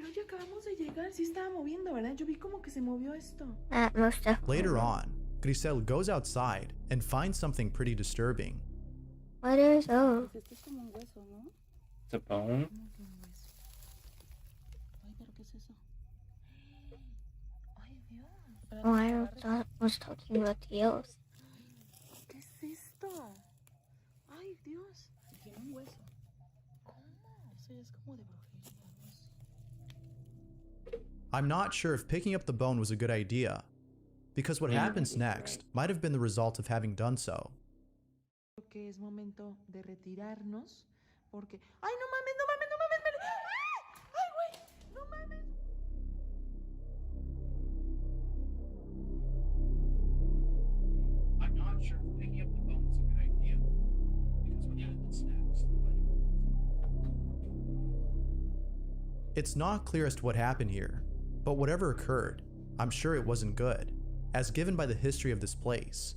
Pero ya acabamos de llegar, sí estaba moviendo, ¿verdad? Yo vi como que se movió esto. Most definitely. Later on, Grisel goes outside and finds something pretty disturbing. What is those? Esto es como un hueso, ¿no? It's a bone. ¿Cómo que un hueso? Ay, pero ¿qué es eso? Ay, Dios. Oh, I thought I was talking about the else. ¿Qué es esto? Ay, Dios. Tiene un hueso. ¿Cómo? Eso ya es como de brujería, Dios. I'm not sure if picking up the bone was a good idea, because what happens next might have been the result of having done so. Creo que es momento de retirarnos porque... ¡Ay, no mames, no mames, no mames! ¡Ay, güey! ¡No mames! I'm not sure if picking up the bone was a good idea, because what happens next... It's not clear as to what happened here, but whatever occurred, I'm sure it wasn't good, as given by the history of this place.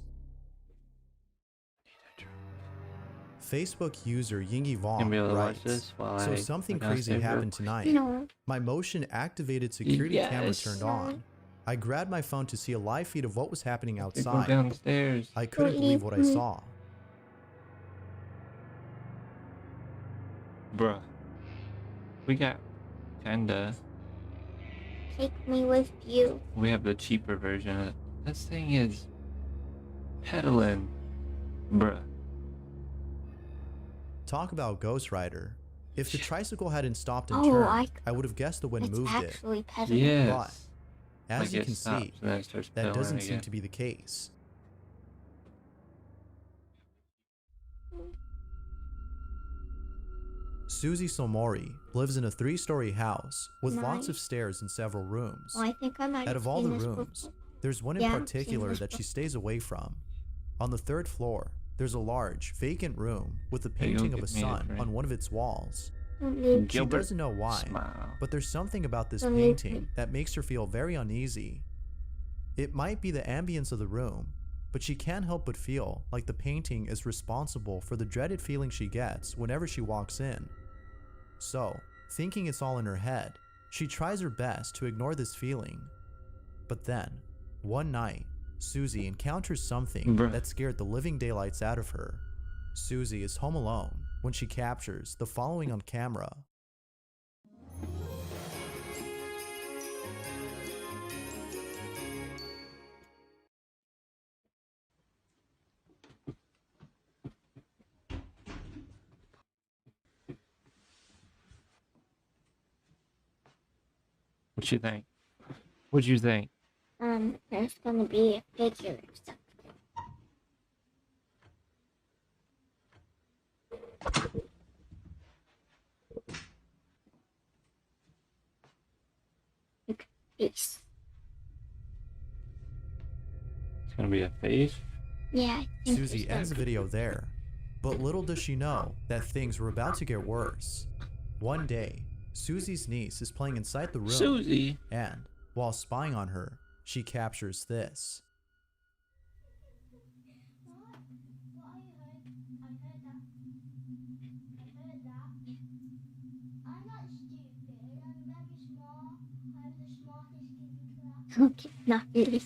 Facebook user Yingy Vong writes, so something crazy happened tonight. No. My motion activated security camera turned on. I grabbed my phone to see a live feed of what was happening outside. Downstairs. I couldn't believe what I saw. Bruh. We got kinda. Take me with you. We have the cheaper version of it. This thing is pedaling. Bruh. Talk about Ghost Rider. If the tricycle hadn't stopped and Oh, turned, I would have guessed the wind It's moved it. actually pedaling. Yes. But, as Like you it can stops see, and then it starts that pedaling doesn't seem again. to be the case. Susie Somori lives in a 3-story house with lots of Nice. stairs and several rooms. Oh, I think I might Out have of all the seen this rooms, before. there's one in Yeah, I've seen particular this that she before. stays away from. On the 3rd floor, there's a large, vacant room with a Hey, go painting of a get me a sun drink. on one of its walls. Don't need She Gilbert, doesn't know why, smile. but there's something about this Don't need painting that makes her feel very uneasy. It might be the ambience of the room, but she can't help but feel like the painting is responsible for the dreaded feeling she gets whenever she walks in. So, thinking it's all in her head, she tries her best to ignore this feeling. But then, one night, Susie encounters something Bruh. that scared the living daylights out of her. Susie is home alone when she captures the following on camera. What you think? What'd you think? There's gonna be a figure or something. Look, face. It's gonna be a face? Yeah, I think Susie there's ends the gonna be- video there, but little does she know that things were about to get worse. One day, Susie's niece is playing inside the room, Susie? and while spying on her, she captures this. Okay, not really.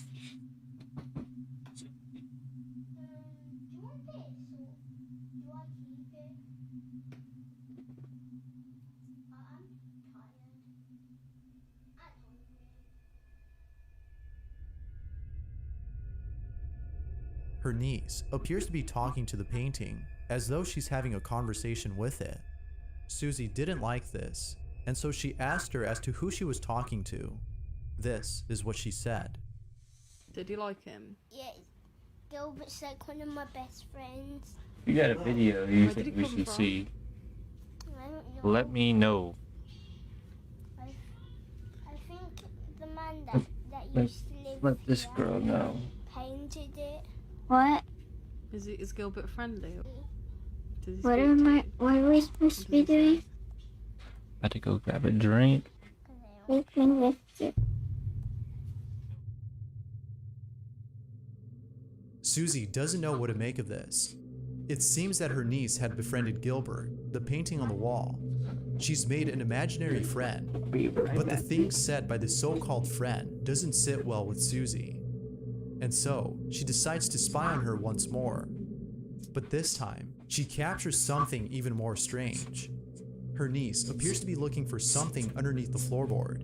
Her niece appears to be talking to the painting as though she's having a conversation with it. Susie didn't like this, and so she asked her as to who she was talking to. This is what she said. Did you like him? Yeah, Gilbert's like one of my best friends. You got a video you Where did think he we come should from? see? I don't know. Let me know. I think the man that Let- used to live Let this here girl know. painted it. What? Is Gilbert friendly? Does he What speak am to I? you? What are we supposed to What be does he say? doing? About to go grab a drink. Take me with you. Susie doesn't know what to make of this. It seems that her niece had befriended Gilbert, the painting on the wall. She's made an imaginary friend, but the thing said by the so-called friend doesn't sit well with Susie. And so, she decides to spy on her once more. But this time, she captures something even more strange. Her niece appears to be looking for something underneath the floorboard.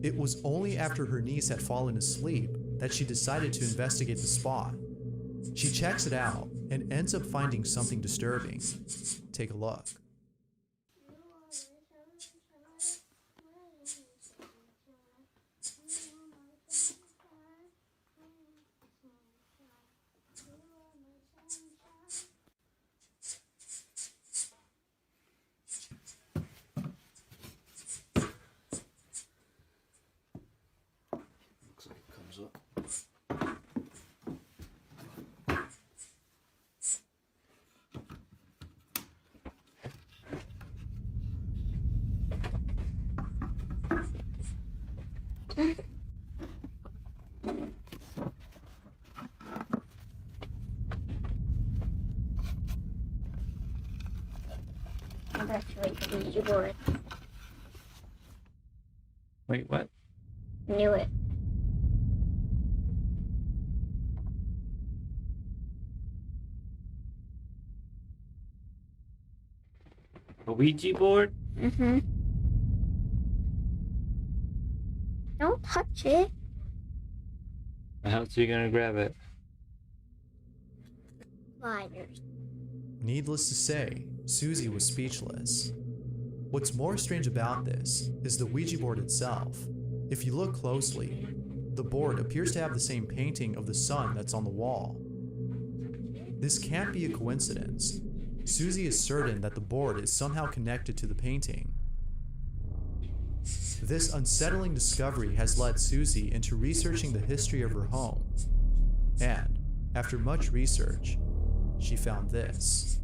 It was only after her niece had fallen asleep that she decided to investigate the spot. She checks it out and ends up finding something disturbing. Take a look. Looks like it comes up. I'm actually the Ouija board. Wait, what? Knew it. A Ouija board? Mm-hmm. Don't touch it. How else are you gonna grab it? Sliders. Needless to say, Susie was speechless. What's more strange about this is the Ouija board itself. If you look closely, the board appears to have the same painting of the sun that's on the wall. This can't be a coincidence. Susie is certain that the board is somehow connected to the painting. This unsettling discovery has led Susie into researching the history of her home. And, after much research, she found this.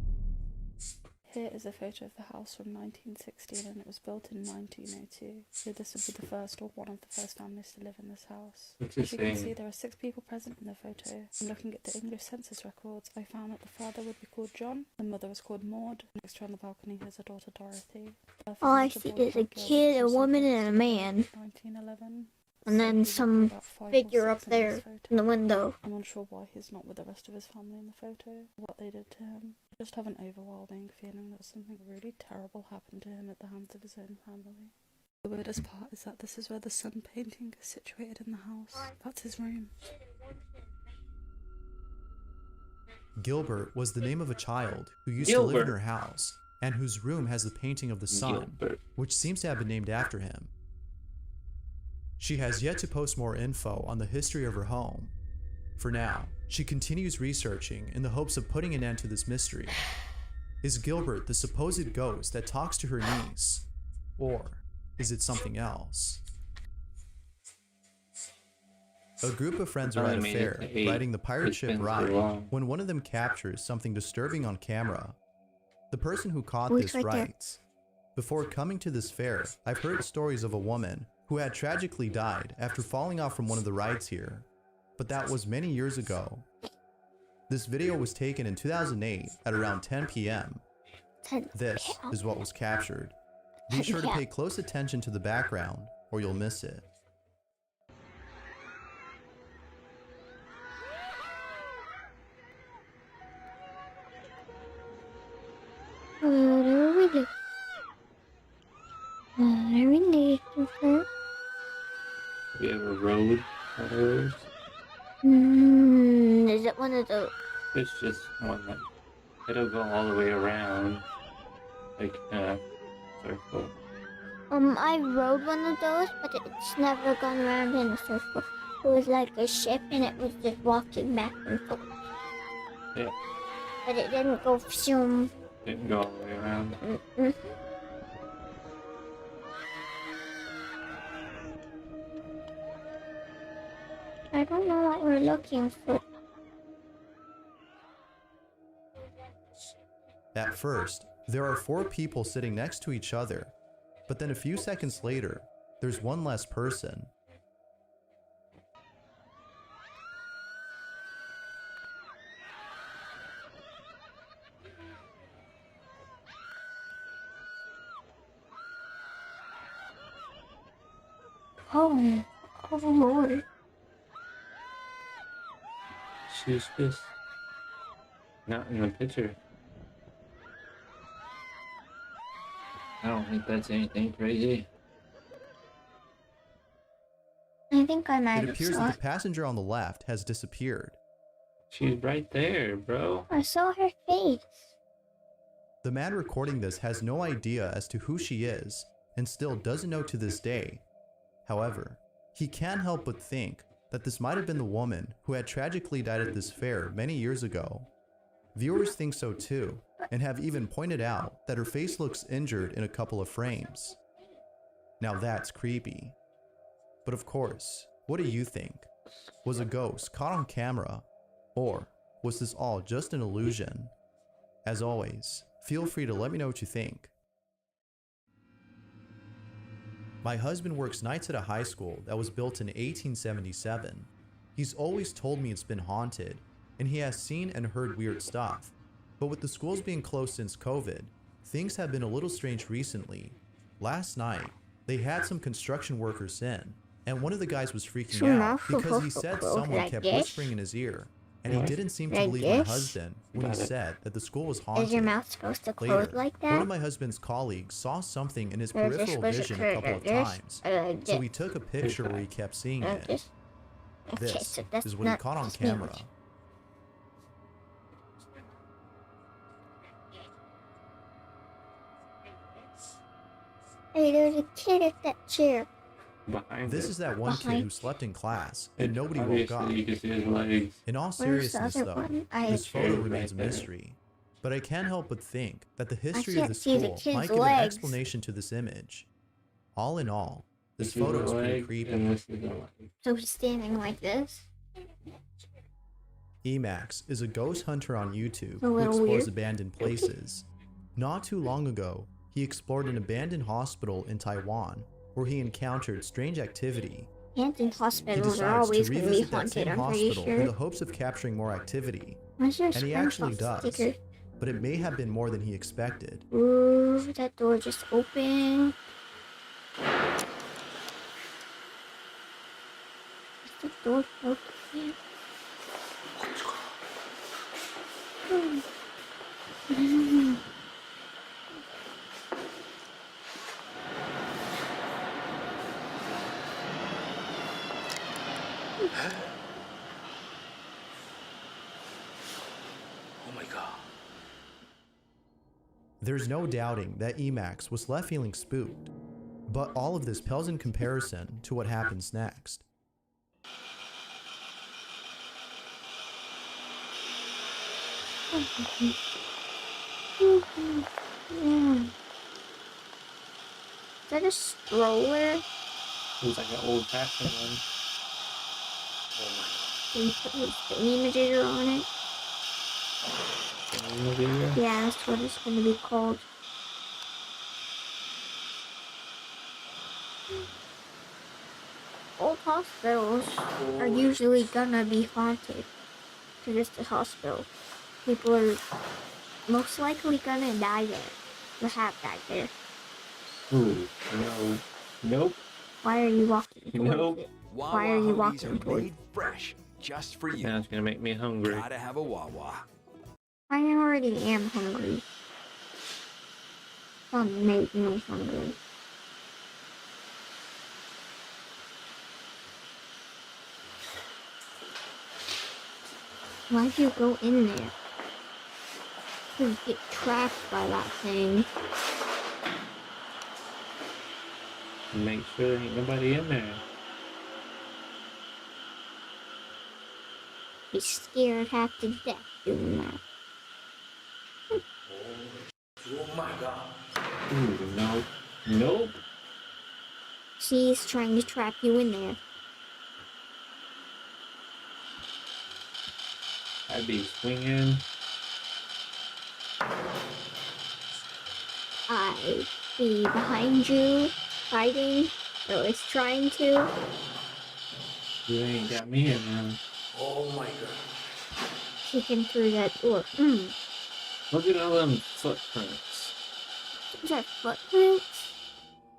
Here is a photo of the house from 1916 and it was built in 1902. So this would be the first or one of the first families to live in this house. What's As it you can saying? see, there are 6 people present in the photo. And looking at the English census records, I found that the father would be called John, the mother was called Maud, next to her on the balcony is a daughter Dorothy. All I see is a kid, a woman, and a man. 1911. And then some figure up there in the window. I'm unsure why he's not with the rest of his family in the photo, what they did to him. I just have an overwhelming feeling that something really terrible happened to him at the hands of his own family. The weirdest part is that this is where the sun painting is situated in the house. That's his room. Gilbert was the name of a child who used to live in her house and whose room has the painting of the sun, which seems to have been named after him. She has yet to post more info on the history of her home. For now, she continues researching in the hopes of putting an end to this mystery. Is Gilbert the supposed ghost that talks to her niece? Or is it something else? A group of friends are at a fair, riding the pirate ship ride, when one of them captures something disturbing on camera. The person who caught this writes, "Before coming to this fair, I've heard stories of a woman who had tragically died after falling off from one of the rides here, but that was many years ago. This video was taken in 2008 at around 10 p.m. This is what was captured. Be sure to pay close attention to the background or you'll miss it." What are we doing? What are we looking for? We have a road. Is it one of those? It's just one that it'll go all the way around, like circle. I rode one of those, but it's never gone around in a circle. It was like a ship, and it was just walking back and forth. Yeah. But it didn't go zoom. Didn't go all the way around. I don't know what we're looking for. At first, there are 4 people sitting next to each other, but then a few seconds later, there's one less person. Oh, oh Lord. Who's this? Not in the picture. I don't think that's anything crazy. I think I might It have appears saw that it. the passenger on the left has disappeared. She's right there, bro. I saw her face. The man recording this has no idea as to who she is and still doesn't know to this day. However, he can't help but think that this might have been the woman who had tragically died at this fair many years ago. Viewers think so too, and have even pointed out that her face looks injured in a couple of frames. Now that's creepy. But of course, what do you think? Was a ghost caught on camera? Or was this all just an illusion? As always, feel free to let me know what you think. My husband works nights at a high school that was built in 1877. He's always told me it's been haunted, and he has seen and heard weird stuff. But with the schools being closed since COVID, things have been a little strange recently. Last night, they had some construction workers in, and one of the guys was freaking out because he said someone kept whispering in his ear, and he didn't seem to believe my husband when he said that the school was haunted. Is your mouth supposed to close Later, like that? one of my husband's colleagues saw something in his Or is it peripheral supposed to vision a couple of close like times, this? Or like so this? he took a picture where he kept seeing Like it. this? Okay, This so that's is what he not caught on smooth. camera. Hey, there's a kid at that chair. Behind This it. is that one kid Behind- who slept in class and nobody woke Obviously, up. you can see his legs. In all Where's the seriousness other though, one? this photo Right remains a there. mystery. But I can't help but think that the history of can't the see the school kid's might give an legs. explanation to this image. All in all, this This is photo a is pretty leg, creepy. and this is a leg. So he's standing like this. Emax is a ghost hunter on YouTube A who little explores weird. abandoned places. Not too long ago, he explored an abandoned hospital in Taiwan where he encountered strange activity. Abandoned He hospitals are decides to always going to be revisit that haunted, same I'm pretty hospital in sure. the hopes of capturing more activity. Where's your And he actually SpongeBob does. sticker? But it may have been more than he expected. Ooh, that door just opened. Is the door open? Oh my god. There's no doubting that Emax was left feeling spooked. But all of this pales in comparison to what happens next. Is that a stroller? Looks like an old-fashioned one. Oh Can you put the imager on it? In the video. Yeah, that's what it's going to be called. Old hospitals are usually gonna be haunted. Because it's a hospital. People are most likely gonna die there. Or have died there. Ooh, no. Nope. Why are you walking towards Nope. it? Wawa Why are you hoagies walking are towards made fresh, just for you. Now it's gonna make me hungry. Gotta have a Wawa. I already am hungry. Don't make me hungry. Why'd you go in there? You get trapped by that thing. Make sure there ain't nobody in there. Be scared half to death doing that. Oh my god. Ooh, no. Nope. She's trying to trap you in there. I'd be swinging. I be behind you, fighting, or at least trying to. You ain't got me in there. Oh my god. Peeking through that door. Look at all them footprints. Is that footprints?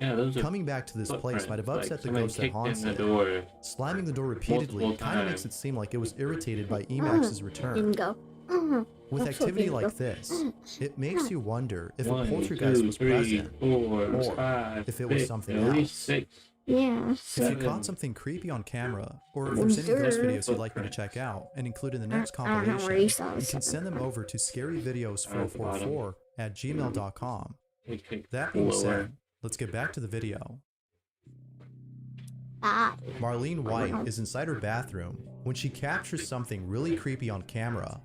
Yeah, those are Coming back to this place might have upset the someone ghost that kicked haunts in the it. door. Slamming the door repeatedly Multiple kind of makes times. it seem like it was irritated by Emax's return. Didn't go. With That's what activity didn't like go. this, it makes you wonder if a 1, poltergeist 2, was 3, present, 4, or 5, if it was 6, something at least else. 6. Yeah. If So you caught something creepy on camera, or if there's any ghost videos you'd like me to check out and include in the next I don't know where you compilation, saw you this. can send them over to scaryvideos444@gmail.com. That being said, let's get back to the video. Marlene White is inside her bathroom when she captures something really creepy on camera.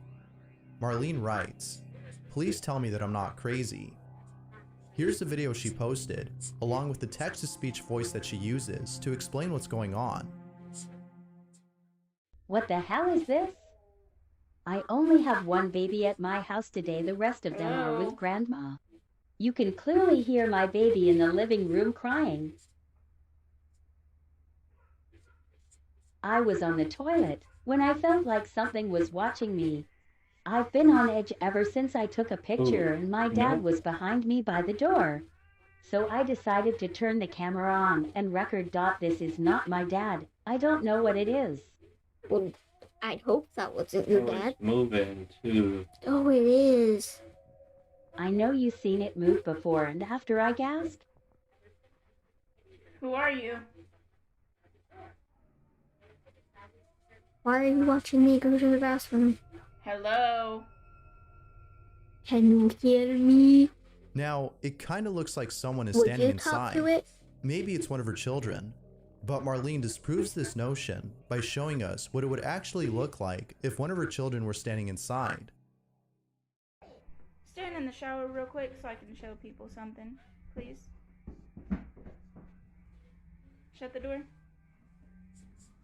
Marlene writes, "Please tell me that I'm not crazy." Here's the video she posted, along with the text-to-speech voice that she uses to explain what's going on. What the hell is this? I only have one baby at my house today. The rest of them are with grandma. You can clearly hear my baby in the living room crying. I was on the toilet when I felt like something was watching me. I've been on edge ever since I took a picture and my dad was behind me by the door. So I decided to turn the camera on and record. This is not my dad. I don't know what it is. Well, I'd hope that wasn't your dad. Moving to. Oh, it is. I know you've seen it move before, and after I gasped. Who are you? Why are you watching me go to the bathroom? Hello? Can you hear me? Now, it kind of looks like someone is Would standing you talk inside. to it? Maybe it's one of her children. But Marlene disproves this notion by showing us what it would actually look like if one of her children were standing inside. Stand in the shower real quick so I can show people something, please. Shut the door.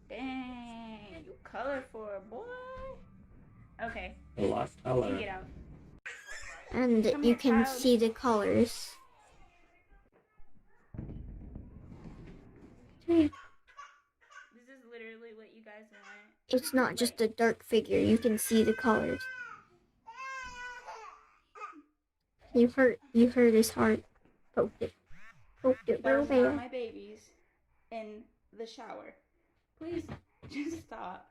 Dang, you colorful, boy. Okay. A lot You color. can get out. And Come you here, can child. see the colors. This is literally what you guys want. It's not just a dark figure. You can see the colors. You hurt his heart. Poked it real Those are bad. my babies in the shower. Please, just stop.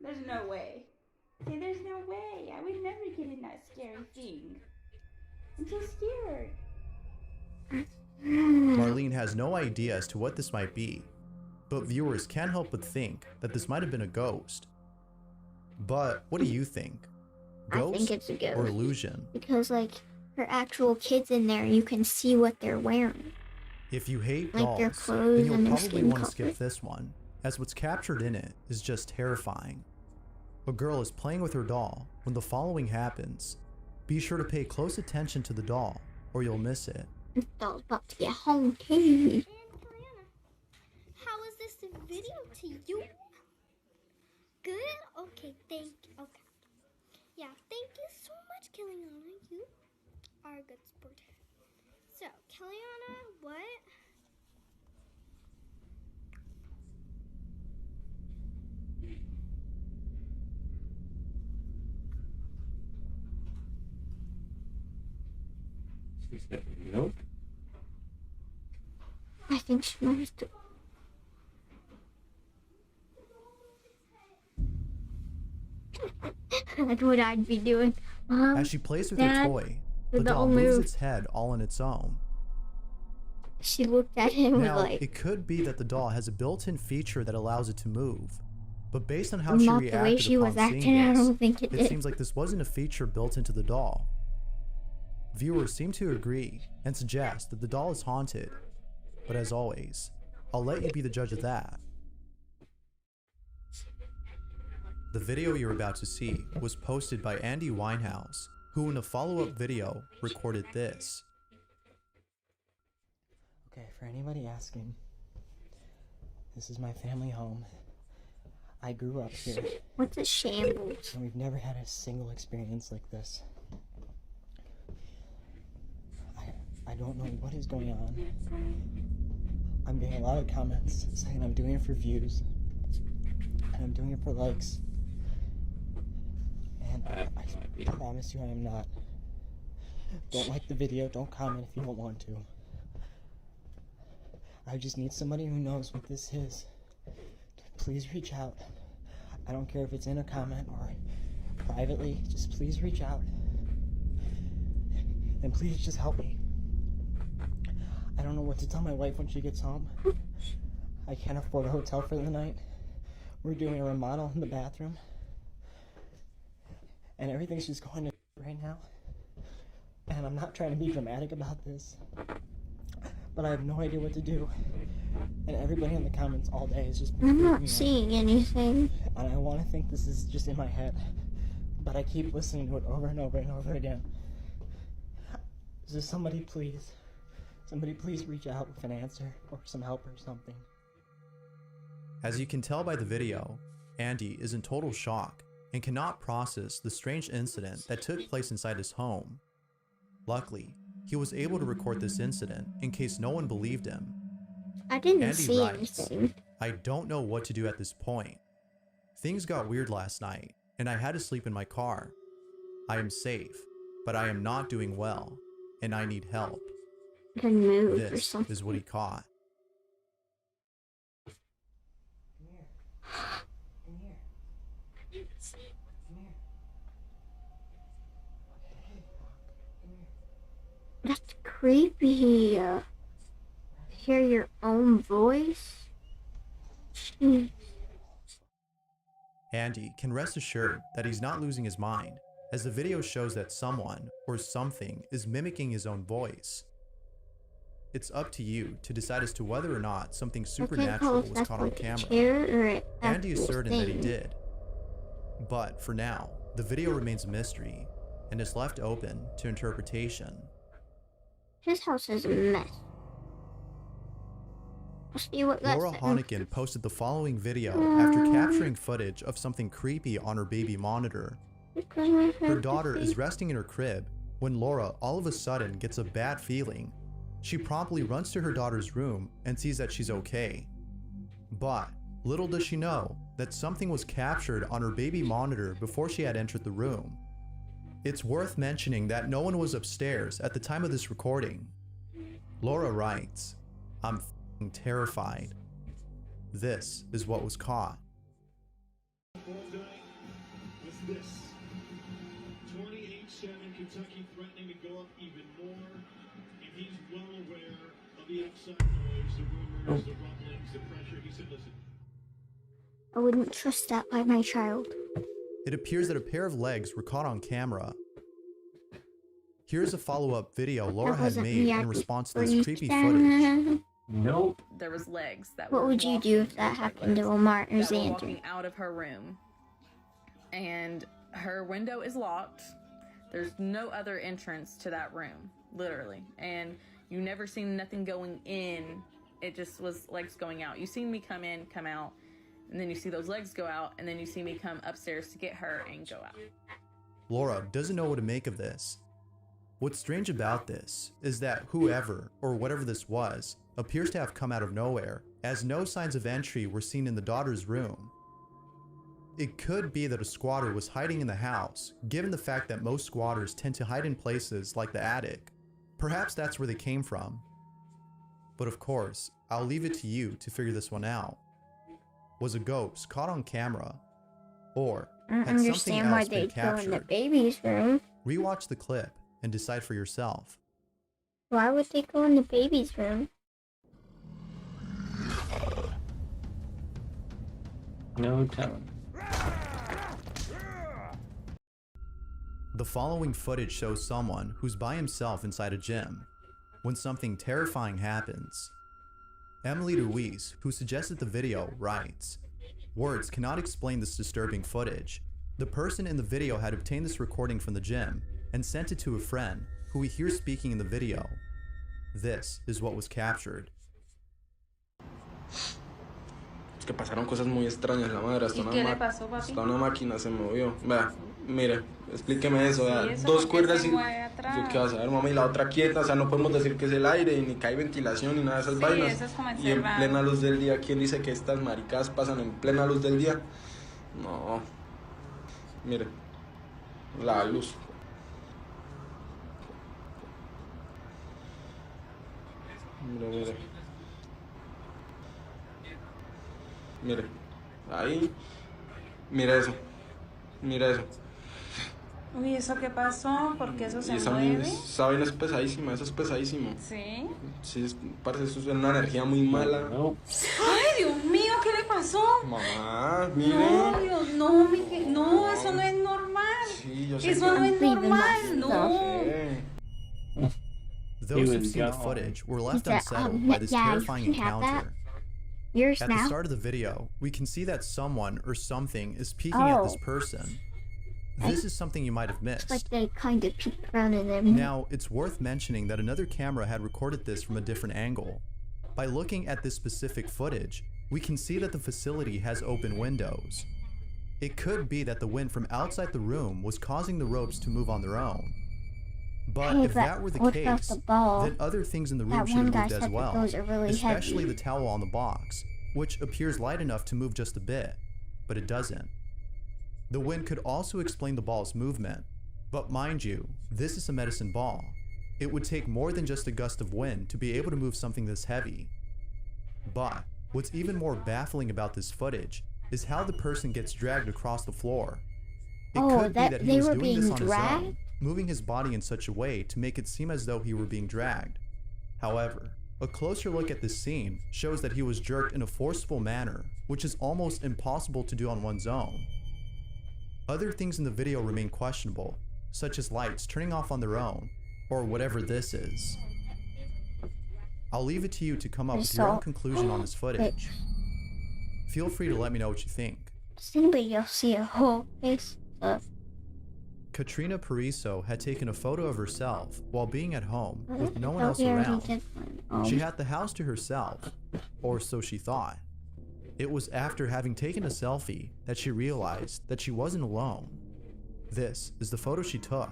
There's no way. See, there's no way. I would never get in that scary thing. I'm so scared. Marlene has no idea as to what this might be, but viewers can't help but think that this might have been a ghost. But what do you think? Ghost I think it's a ghost. or illusion? Because, like, her actual kids in there, you can see what they're wearing. If you hate Like their dolls, clothes then you'll and their probably skin want to skip color. this one, as what's captured in it is just terrifying. A girl is playing with her doll when the following happens. Be sure to pay close attention to the doll, or you'll miss it. This doll's about to get haunted. And Kaliana, how was this video to you? Good? Okay, thank you. Okay. Yeah, thank you so much, Kaliana. You are a good sport. So, Kaliana, what? She said, nope. I think she knows to. That's what I'd be doing. As she plays with her Dad, toy, the the doll doll moves moved. its head all on its own. She looked at him with Now, like, it could be that the doll has a built-in feature that allows it to move, but based on how she not the way reacted she was upon acting, seeing I this, don't think it it did. seems like this wasn't a feature built into the doll. Viewers seem to agree and suggest that the doll is haunted, but as always, I'll let you be the judge of that. The video you're about to see was posted by Andy Winehouse, who in a follow-up video recorded this. Okay, for anybody asking, this is my family home. I grew up here, What's a shambles? and we've never had a single experience like this. I don't know what is going on. I'm getting a lot of comments saying I'm doing it for views, and I'm doing it for likes. And I promise you I am not. Don't like the video, don't comment if you don't want to. I just need somebody who knows what this is. Please reach out. I don't care if it's in a comment or privately, just please reach out. And please just help me. I don't know what to tell my wife when she gets home. I can't afford a hotel for the night. We're doing a remodel in the bathroom. And everything's just going to right now. And I'm not trying to be dramatic about this, but I have no idea what to do. And everybody in the comments all day is just I'm not seeing anything. And I want to think this is just in my head, but I keep listening to it over and over and over again. So somebody please reach out with an answer or some help or something. As you can tell by the video, Andy is in total shock and cannot process the strange incident that took place inside his home. Luckily, he was able to record this incident in case no one believed him. I didn't Andy see writes, anything. I don't know what to do at this point. Things got weird last night, and I had to sleep in my car. I am safe, but I am not doing well, and I need help. Can move or This something. is what he caught. That's creepy. Hear your own voice? Jeez. Andy can rest assured that he's not losing his mind, as the video shows that someone or something is mimicking his own voice. It's up to you to decide as to whether or not something supernatural was caught on camera. Andy is certain that he did. But for now, the video remains a mystery and is left open to interpretation. His house is a mess. Let's see what Laura Honigan posted the following video after capturing footage of something creepy on her baby monitor. Her daughter is resting in her crib when Laura all of a sudden gets a bad feeling. She promptly runs to her daughter's room and sees that she's okay. But little does she know that something was captured on her baby monitor before she had entered the room. It's worth mentioning that no one was upstairs at the time of this recording. Laura writes, I'm f***ing terrified. This is what was caught. Was this 28-7 Kentucky threatening to go up even more, and he's well aware of the outside noise, the rumors, the rumblings, the pressure. He said, listen. I wouldn't trust that by my child. It appears that a pair of legs were caught on camera. Here's a follow-up video Laura had made in response to this creepy footage. Nope. There was legs that What were would you do if that happened to Omar or that were Xander? walking out of her room. And her window is locked. There's no other entrance to that room, literally. And you never seen nothing going in. It just was legs going out. You seen me come in, come out, and then you see those legs go out, and then you see me come upstairs to get her and go out. Laura doesn't know what to make of this. What's strange about this is that whoever or whatever this was appears to have come out of nowhere, as no signs of entry were seen in the daughter's room. It could be that a squatter was hiding in the house, given the fact that most squatters tend to hide in places like the attic. Perhaps that's where they came from. But of course, I'll leave it to you to figure this one out. Was a ghost caught on camera? Or had something Understand why else been they'd go in the captured? baby's room. Rewatch the clip and decide for yourself. Why would they go in the baby's room? No telling. The following footage shows someone who's by himself inside a gym when something terrifying happens. Emily Ruiz, who suggested the video, writes, words cannot explain this disturbing footage. The person in the video had obtained this recording from the gym and sent it to a friend who we hear speaking in the video. This is what was captured. Es que pasaron cosas muy extrañas, la madre. Hasta una máquina se movió. Vea, mire, explíqueme eso. Vea, dos cuerdas y... Yo qué vas a ver, mami, la otra quieta. O sea, no podemos decir que es el aire, ni que hay ventilación, ni nada de esas vainas. Eso es como y en plena luz del día, ¿quién dice que estas maricadas pasan en plena luz del día? No. Mire, la luz. Mire. Mire. Ahí. Mira eso. Mira eso. Uy, ¿eso qué pasó? Porque eso se esa mueve. Esa vaina es pesadísima, eso es pesadísimo. ¿Sí? Sí, parece eso es una energía muy mala. Ay, Dios mío, ¿qué le pasó? Mamá, mire. No, Dios, no, no, eso no es normal. Sí, yo sé Eso no es normal, no. Those who've seen the footage were left unsettled by this terrifying encounter. Yours At now? the start of the video, we can see that someone or something is peeking at this person. This is something you might have missed. Like they kind of peek around in there. Now, it's worth mentioning that another camera had recorded this from a different angle. By looking at this specific footage, we can see that the facility has open windows. It could be that the wind from outside the room was causing the ropes to move on their own. But Hey, if but that were the what case, about the ball? then other things in the room That should one have guy moved said as that well, those are really especially heavy. the towel on the box, which appears light enough to move just a bit, but it doesn't. The wind could also explain the ball's movement, but mind you, this is a medicine ball. It would take more than just a gust of wind to be able to move something this heavy. But what's even more baffling about this footage is how the person gets dragged across the floor. It could be that he was doing this on his own, moving his body in such a way to make it seem as though he were being dragged. However, a closer look at this scene shows that he was jerked in a forceful manner, which is almost impossible to do on one's own. Other things in the video remain questionable, such as lights turning off on their own, or whatever this is. I'll leave it to you to come up with your own conclusion on this footage. Feel free to let me know what you think. Does anybody else see a whole face of? Katrina Pariso had taken a photo of herself while being at home with no one else around. She had the house to herself, or so she thought. It was after having taken a selfie that she realized that she wasn't alone. This is the photo she took.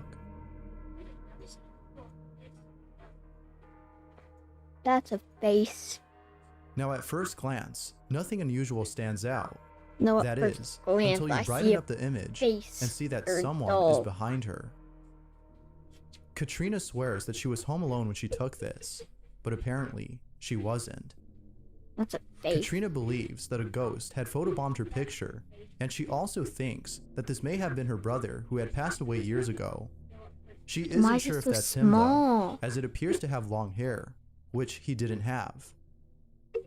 That's a face. Now at first glance, nothing unusual stands out. No, that at is, first glance, until you I brighten see up the image face and see that or someone doll. is behind her. Katrina swears that she was home alone when she took this, but apparently she wasn't. That's a face. Katrina believes that a ghost had photobombed her picture, and she also thinks that this may have been her brother who had passed away years ago. She isn't sure if so that's him though, small? as it appears to have long hair, which he didn't have.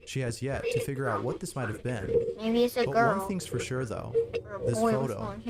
She has yet to figure out what this might have been. Maybe it's a but girl. one thing's for sure though, Or a this boy with photo long hair.